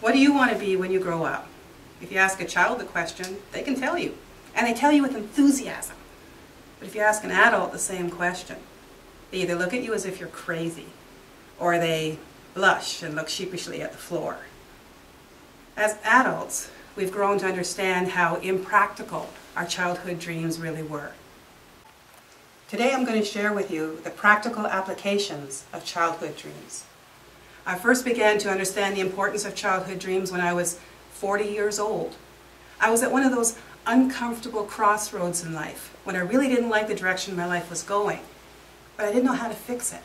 What do you want to be when you grow up? If you ask a child the question, they can tell you. And they tell you with enthusiasm. But if you ask an adult the same question, they either look at you as if you're crazy, or they blush and look sheepishly at the floor. As adults, we've grown to understand how impractical our childhood dreams really were. Today I'm going to share with you the practical applications of childhood dreams. I first began to understand the importance of childhood dreams when I was 40 years old. I was at one of those uncomfortable crossroads in life when I really didn't like the direction my life was going, but I didn't know how to fix it.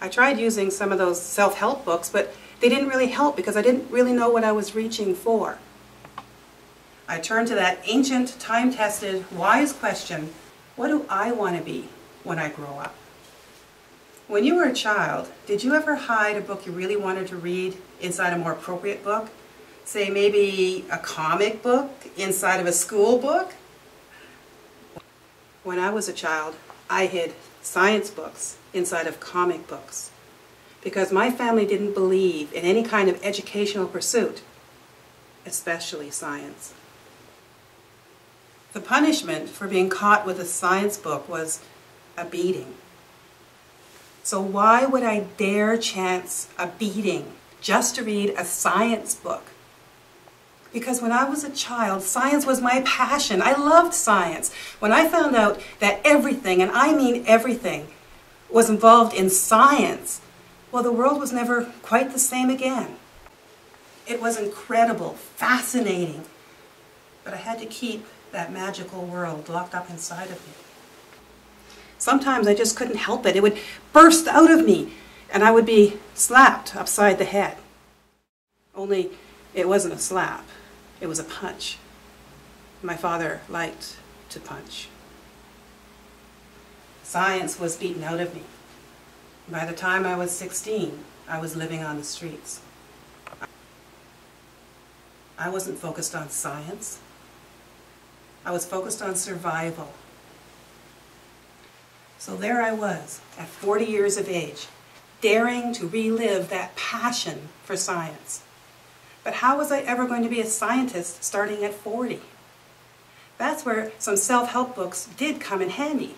I tried using some of those self-help books, but they didn't really help because I didn't really know what I was reaching for. I turned to that ancient, time-tested, wise question, what do I want to be when I grow up? When you were a child, did you ever hide a book you really wanted to read inside a more appropriate book? Say maybe a comic book inside of a school book? When I was a child, I hid science books inside of comic books because my family didn't believe in any kind of educational pursuit, especially science. The punishment for being caught with a science book was a beating. So why would I dare chance a beating just to read a science book? Because when I was a child, science was my passion. I loved science. When I found out that everything, and I mean everything, was involved in science, well, the world was never quite the same again. It was incredible, fascinating, but I had to keep that magical world locked up inside of me. Sometimes I just couldn't help it. It would burst out of me, and I would be slapped upside the head. Only it wasn't a slap. It was a punch. My father liked to punch. Science was beaten out of me. By the time I was 16, I was living on the streets. I wasn't focused on science. I was focused on survival. So there I was, at 40 years of age, daring to relive that passion for science. But how was I ever going to be a scientist starting at 40? That's where some self-help books did come in handy.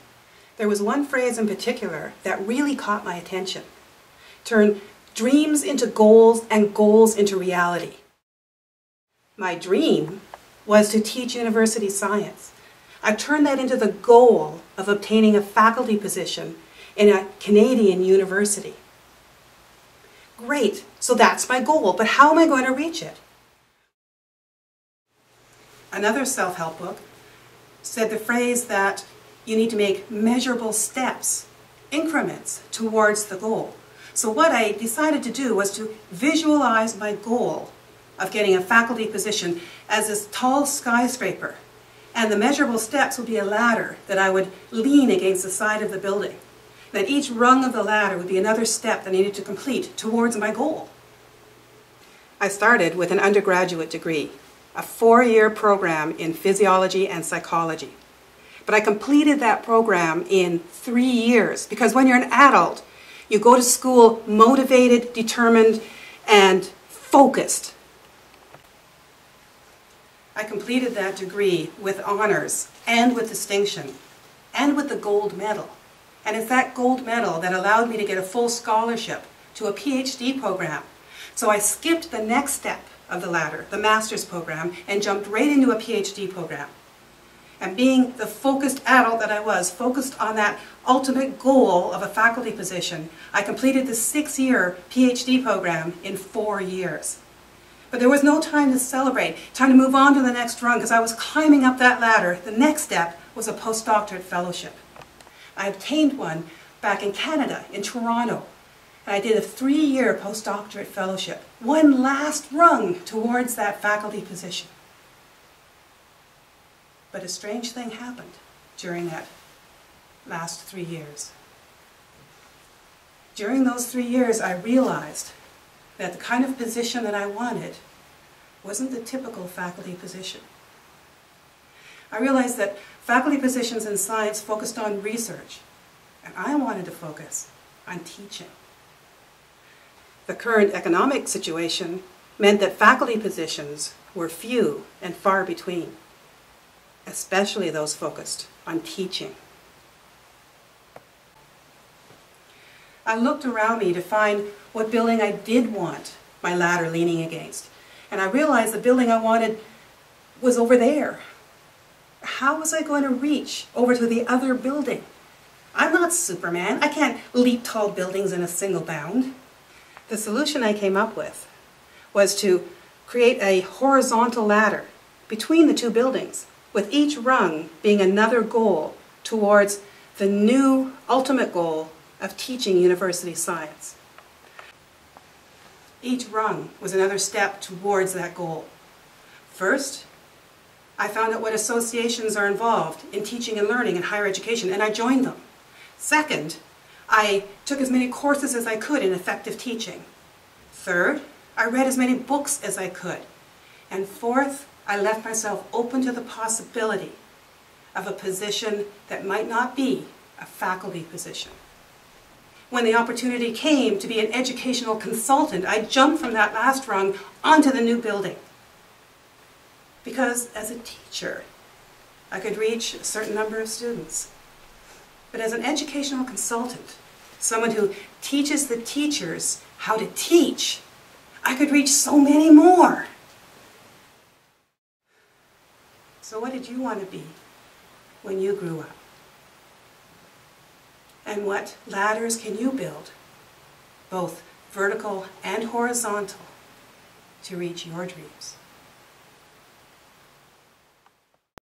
There was one phrase in particular that really caught my attention. Turn dreams into goals and goals into reality. My dream was to teach university science. I turned that into the goal of obtaining a faculty position in a Canadian university. Great, so that's my goal, but how am I going to reach it? Another self-help book said the phrase that you need to make measurable steps, increments towards the goal. So what I decided to do was to visualize my goal of getting a faculty position as this tall skyscraper. And the measurable steps would be a ladder that I would lean against the side of the building. That each rung of the ladder would be another step that I needed to complete towards my goal. I started with an undergraduate degree, a 4-year program in physiology and psychology. But I completed that program in 3 years because when you're an adult, you go to school motivated, determined, and focused. I completed that degree with honors and with distinction and with the gold medal. And it's that gold medal that allowed me to get a full scholarship to a PhD program. So I skipped the next step of the ladder, the master's program, and jumped right into a PhD program. And being the focused adult that I was, focused on that ultimate goal of a faculty position, I completed the 6-year PhD program in 4 years. But there was no time to celebrate, time to move on to the next rung because I was climbing up that ladder. The next step was a postdoctorate fellowship. I obtained one back in Canada, in Toronto, and I did a 3-year postdoctorate fellowship, one last rung towards that faculty position. But a strange thing happened during that last 3 years. During those 3 years, I realized that the kind of position that I wanted wasn't the typical faculty position. I realized that faculty positions in science focused on research, and I wanted to focus on teaching. The current economic situation meant that faculty positions were few and far between, especially those focused on teaching. I looked around me to find what building I did want my ladder leaning against, and I realized the building I wanted was over there. How was I going to reach over to the other building? I'm not Superman. I can't leap tall buildings in a single bound. The solution I came up with was to create a horizontal ladder between the two buildings, with each rung being another goal towards the new ultimate goal of teaching university science. Each rung was another step towards that goal. First, I found out what associations are involved in teaching and learning in higher education, and I joined them. Second, I took as many courses as I could in effective teaching. Third, I read as many books as I could. And fourth, I left myself open to the possibility of a position that might not be a faculty position. When the opportunity came to be an educational consultant, I jumped from that last rung onto the new building. Because as a teacher, I could reach a certain number of students. But as an educational consultant, someone who teaches the teachers how to teach, I could reach so many more. So what did you want to be when you grew up? And what ladders can you build, both vertical and horizontal, to reach your dreams?